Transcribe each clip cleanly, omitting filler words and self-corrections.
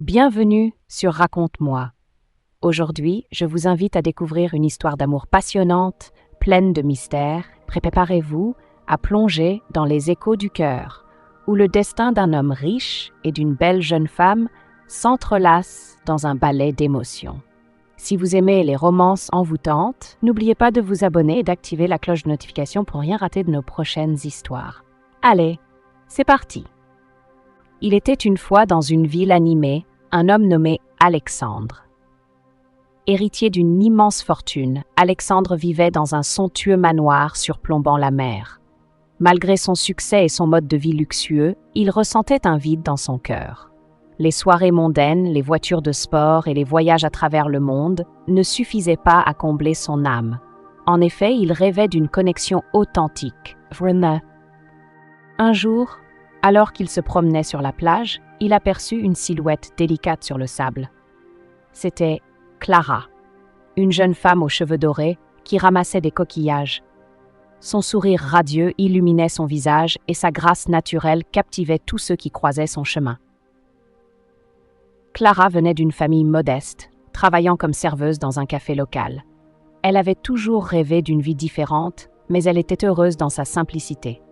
Bienvenue sur Raconte-moi. Aujourd'hui, je vous invite à découvrir une histoire d'amour passionnante, pleine de mystères. Préparez-vous à plonger dans les échos du cœur, où le destin d'un homme riche et d'une belle jeune femme s'entrelace dans un ballet d'émotions. Si vous aimez les romances envoûtantes, n'oubliez pas de vous abonner et d'activer la cloche de notification pour rien rater de nos prochaines histoires. Allez, c'est parti! Il était une fois dans une ville animée, un homme nommé Alexandre. Héritier d'une immense fortune, Alexandre vivait dans un somptueux manoir surplombant la mer. Malgré son succès et son mode de vie luxueux, il ressentait un vide dans son cœur. Les soirées mondaines, les voitures de sport et les voyages à travers le monde ne suffisaient pas à combler son âme. En effet, il rêvait d'une connexion authentique. Un jour, alors qu'il se promenait sur la plage, il aperçut une silhouette délicate sur le sable. C'était Clara, une jeune femme aux cheveux dorés qui ramassait des coquillages. Son sourire radieux illuminait son visage et sa grâce naturelle captivait tous ceux qui croisaient son chemin. Clara venait d'une famille modeste, travaillant comme serveuse dans un café local. Elle avait toujours rêvé d'une vie différente, mais elle était heureuse dans sa simplicité.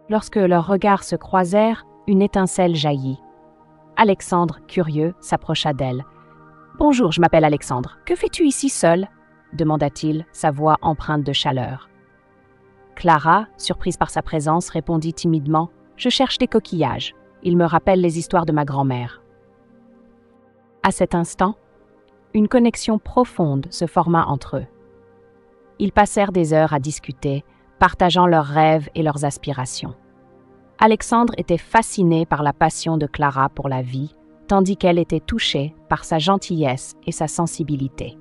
Lorsque leurs regards se croisèrent, une étincelle jaillit. Alexandre, curieux, s'approcha d'elle. « Bonjour, je m'appelle Alexandre. Que fais-tu ici seul ?» demanda-t-il, sa voix empreinte de chaleur. Clara, surprise par sa présence, répondit timidement « Je cherche des coquillages. Ils me rappellent les histoires de ma grand-mère. » À cet instant, une connexion profonde se forma entre eux. Ils passèrent des heures à discuter, partageant leurs rêves et leurs aspirations. Alexandre était fasciné par la passion de Clara pour la vie, tandis qu'elle était touchée par sa gentillesse et sa sensibilité.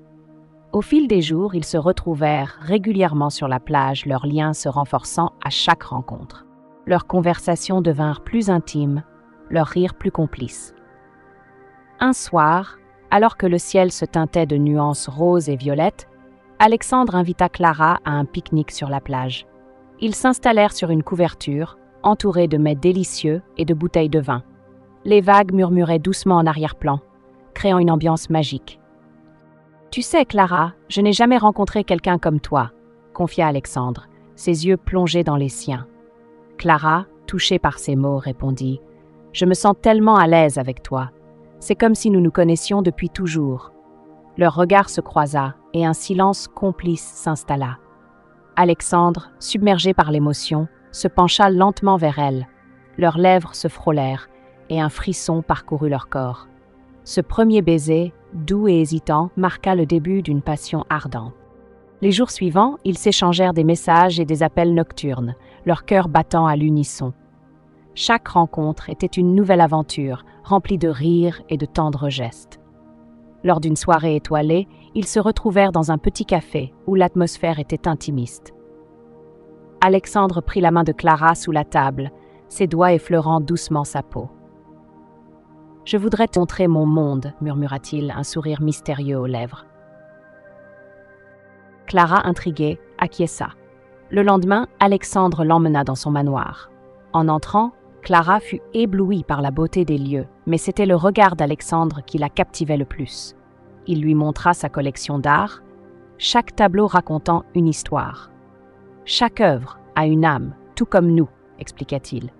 Au fil des jours, ils se retrouvèrent régulièrement sur la plage, leurs liens se renforçant à chaque rencontre. Leurs conversations devinrent plus intimes, leurs rires plus complices. Un soir, alors que le ciel se teintait de nuances roses et violettes, Alexandre invita Clara à un pique-nique sur la plage. Ils s'installèrent sur une couverture, entourés de mets délicieux et de bouteilles de vin. Les vagues murmuraient doucement en arrière-plan, créant une ambiance magique. « Tu sais, Clara, je n'ai jamais rencontré quelqu'un comme toi », confia Alexandre, ses yeux plongés dans les siens. Clara, touchée par ces mots, répondit « Je me sens tellement à l'aise avec toi. C'est comme si nous nous connaissions depuis toujours. » Leur regard se croisa et un silence complice s'installa. Alexandre, submergé par l'émotion, se pencha lentement vers elle. Leurs lèvres se frôlèrent et un frisson parcourut leur corps. Ce premier baiser, doux et hésitant, marqua le début d'une passion ardente. Les jours suivants, ils s'échangèrent des messages et des appels nocturnes, leurs cœurs battant à l'unisson. Chaque rencontre était une nouvelle aventure, remplie de rires et de tendres gestes. Lors d'une soirée étoilée, ils se retrouvèrent dans un petit café où l'atmosphère était intimiste. Alexandre prit la main de Clara sous la table, ses doigts effleurant doucement sa peau. « Je voudrais te montrer mon monde », murmura-t-il, un sourire mystérieux aux lèvres. Clara, intriguée, acquiesça. Le lendemain, Alexandre l'emmena dans son manoir. En entrant, Clara fut éblouie par la beauté des lieux, mais c'était le regard d'Alexandre qui la captivait le plus. Il lui montra sa collection d'art, chaque tableau racontant une histoire. « Chaque œuvre a une âme, tout comme nous », expliqua-t-il.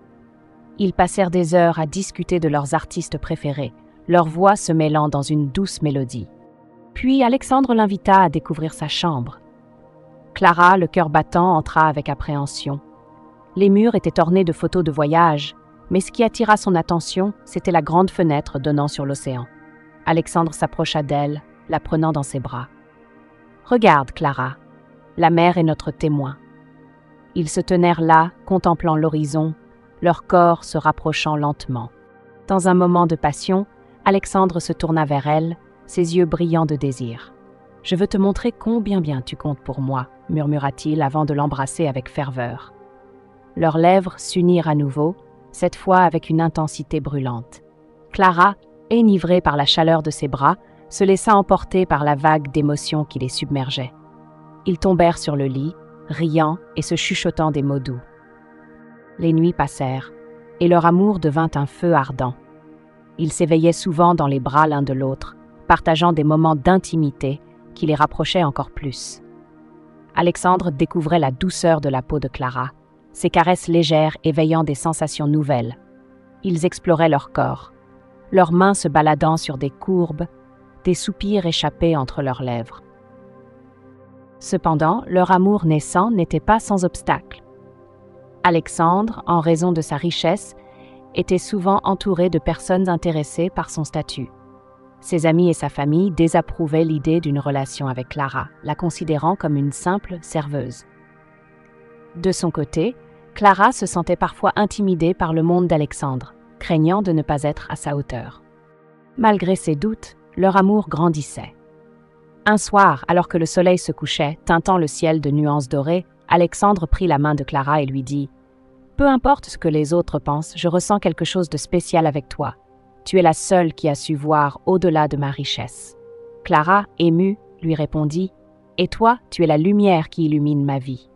Ils passèrent des heures à discuter de leurs artistes préférés, leurs voix se mêlant dans une douce mélodie. Puis Alexandre l'invita à découvrir sa chambre. Clara, le cœur battant, entra avec appréhension. Les murs étaient ornés de photos de voyage, mais ce qui attira son attention, c'était la grande fenêtre donnant sur l'océan. Alexandre s'approcha d'elle, la prenant dans ses bras. « Regarde, Clara, la mer est notre témoin. » Ils se tenèrent là, contemplant l'horizon, leurs corps se rapprochant lentement. Dans un moment de passion, Alexandre se tourna vers elle, ses yeux brillants de désir. « Je veux te montrer combien bien tu comptes pour moi », murmura-t-il avant de l'embrasser avec ferveur. Leurs lèvres s'unirent à nouveau, cette fois avec une intensité brûlante. Clara, enivrée par la chaleur de ses bras, se laissa emporter par la vague d'émotions qui les submergeait. Ils tombèrent sur le lit, riant et se chuchotant des mots doux. Les nuits passèrent, et leur amour devint un feu ardent. Ils s'éveillaient souvent dans les bras l'un de l'autre, partageant des moments d'intimité qui les rapprochaient encore plus. Alexandre découvrait la douceur de la peau de Clara, ses caresses légères éveillant des sensations nouvelles. Ils exploraient leur corps, leurs mains se baladant sur des courbes, des soupirs échappés entre leurs lèvres. Cependant, leur amour naissant n'était pas sans obstacle. Alexandre, en raison de sa richesse, était souvent entouré de personnes intéressées par son statut. Ses amis et sa famille désapprouvaient l'idée d'une relation avec Clara, la considérant comme une simple serveuse. De son côté, Clara se sentait parfois intimidée par le monde d'Alexandre, craignant de ne pas être à sa hauteur. Malgré ses doutes, leur amour grandissait. Un soir, alors que le soleil se couchait, teintant le ciel de nuances dorées, Alexandre prit la main de Clara et lui dit « Peu importe ce que les autres pensent, je ressens quelque chose de spécial avec toi. Tu es la seule qui a su voir au-delà de ma richesse. » Clara, émue, lui répondit « Et toi, tu es la lumière qui illumine ma vie. »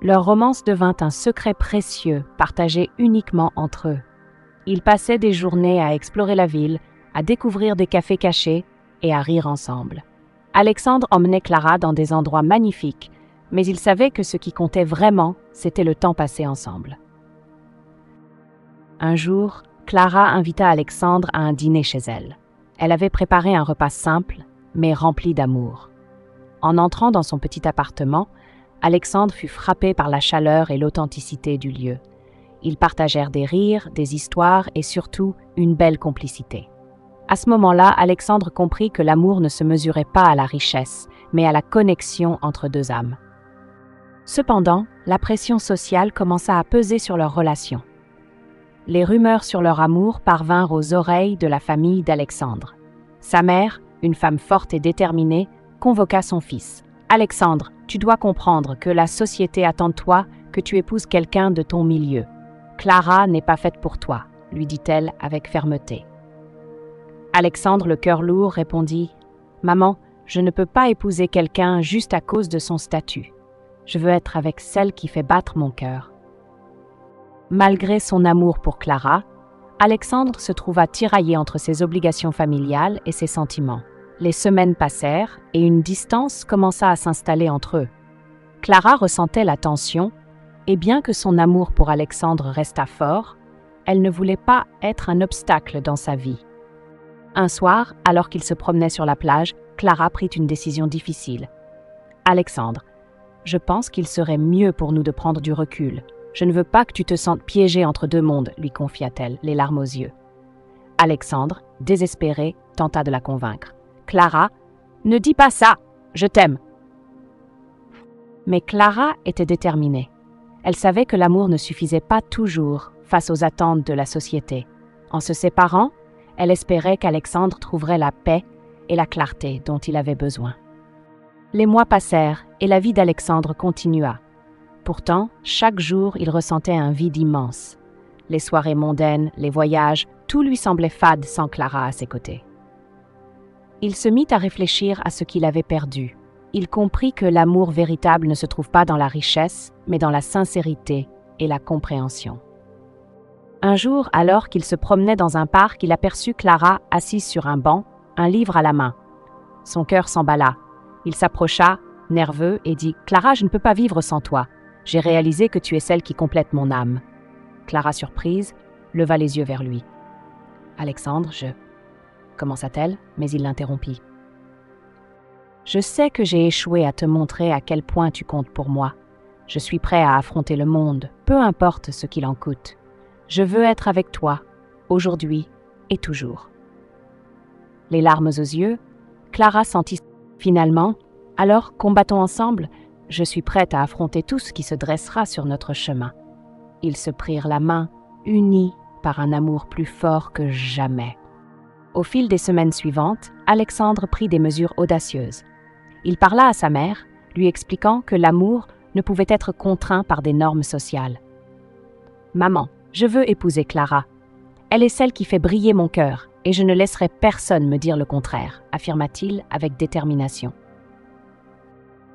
Leur romance devint un secret précieux, partagé uniquement entre eux. Ils passaient des journées à explorer la ville, à découvrir des cafés cachés et à rire ensemble. Alexandre emmenait Clara dans des endroits magnifiques, mais il savait que ce qui comptait vraiment, c'était le temps passé ensemble. Un jour, Clara invita Alexandre à un dîner chez elle. Elle avait préparé un repas simple, mais rempli d'amour. En entrant dans son petit appartement, Alexandre fut frappé par la chaleur et l'authenticité du lieu. Ils partagèrent des rires, des histoires et surtout une belle complicité. À ce moment-là, Alexandre comprit que l'amour ne se mesurait pas à la richesse, mais à la connexion entre deux âmes. Cependant, la pression sociale commença à peser sur leur relation. Les rumeurs sur leur amour parvinrent aux oreilles de la famille d'Alexandre. Sa mère, une femme forte et déterminée, convoqua son fils. « Alexandre, tu dois comprendre que la société attend de toi que tu épouses quelqu'un de ton milieu. Clara n'est pas faite pour toi, » lui dit-elle avec fermeté. Alexandre, le cœur lourd, répondit « Maman, je ne peux pas épouser quelqu'un juste à cause de son statut. Je veux être avec celle qui fait battre mon cœur. » Malgré son amour pour Clara, Alexandre se trouva tiraillé entre ses obligations familiales et ses sentiments. Les semaines passèrent et une distance commença à s'installer entre eux. Clara ressentait la tension et bien que son amour pour Alexandre restât fort, elle ne voulait pas être un obstacle dans sa vie. Un soir, alors qu'ils se promenaient sur la plage, Clara prit une décision difficile. « Alexandre, je pense qu'il serait mieux pour nous de prendre du recul. Je ne veux pas que tu te sentes piégé entre deux mondes, lui confia-t-elle, les larmes aux yeux. Alexandre, désespéré, tenta de la convaincre. Clara, ne dis pas ça, je t'aime. Mais Clara était déterminée. Elle savait que l'amour ne suffisait pas toujours face aux attentes de la société. En se séparant, elle espérait qu'Alexandre trouverait la paix et la clarté dont il avait besoin. Les mois passèrent et la vie d'Alexandre continua. Pourtant, chaque jour, il ressentait un vide immense. Les soirées mondaines, les voyages, tout lui semblait fade sans Clara à ses côtés. Il se mit à réfléchir à ce qu'il avait perdu. Il comprit que l'amour véritable ne se trouve pas dans la richesse, mais dans la sincérité et la compréhension. Un jour, alors qu'il se promenait dans un parc, il aperçut Clara assise sur un banc, un livre à la main. Son cœur s'emballa. Il s'approcha, nerveux, et dit « Clara, je ne peux pas vivre sans toi. J'ai réalisé que tu es celle qui complète mon âme. » Clara, surprise, leva les yeux vers lui. « Alexandre, je... » commença-t-elle, mais il l'interrompit. « Je sais que j'ai échoué à te montrer à quel point tu comptes pour moi. Je suis prêt à affronter le monde, peu importe ce qu'il en coûte. Je veux être avec toi, aujourd'hui et toujours. » Les larmes aux yeux, Clara sentit finalement « Alors, combattons ensemble, je suis prête à affronter tout ce qui se dressera sur notre chemin. » Ils se prirent la main, unis par un amour plus fort que jamais. Au fil des semaines suivantes, Alexandre prit des mesures audacieuses. Il parla à sa mère, lui expliquant que l'amour ne pouvait être contraint par des normes sociales. « Maman, je veux épouser Clara. Elle est celle qui fait briller mon cœur, et je ne laisserai personne me dire le contraire, » affirma-t-il avec détermination.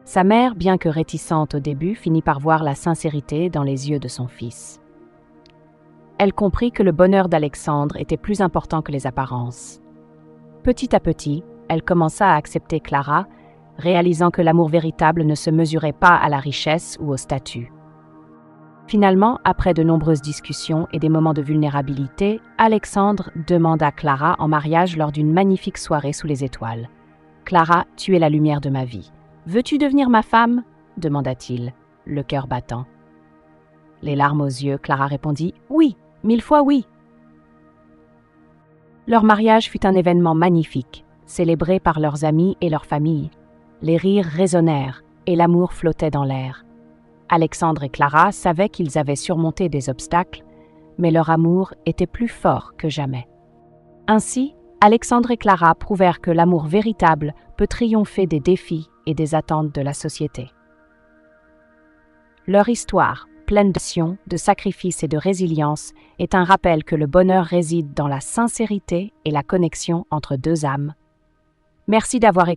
Sa mère, bien que réticente au début, finit par voir la sincérité dans les yeux de son fils. Elle comprit que le bonheur d'Alexandre était plus important que les apparences. Petit à petit, elle commença à accepter Clara, réalisant que l'amour véritable ne se mesurait pas à la richesse ou au statut. Finalement, après de nombreuses discussions et des moments de vulnérabilité, Alexandre demanda Clara en mariage lors d'une magnifique soirée sous les étoiles. « Clara, tu es la lumière de ma vie. Veux-tu devenir ma femme ?» demanda-t-il, le cœur battant. Les larmes aux yeux, Clara répondit « Oui, 1000 fois oui !» Leur mariage fut un événement magnifique, célébré par leurs amis et leur famille. Les rires résonnèrent et l'amour flottait dans l'air. Alexandre et Clara savaient qu'ils avaient surmonté des obstacles, mais leur amour était plus fort que jamais. Ainsi, Alexandre et Clara prouvèrent que l'amour véritable peut triompher des défis et des attentes de la société. Leur histoire, pleine de passion, de sacrifice et de résilience, est un rappel que le bonheur réside dans la sincérité et la connexion entre deux âmes. Merci d'avoir écouté.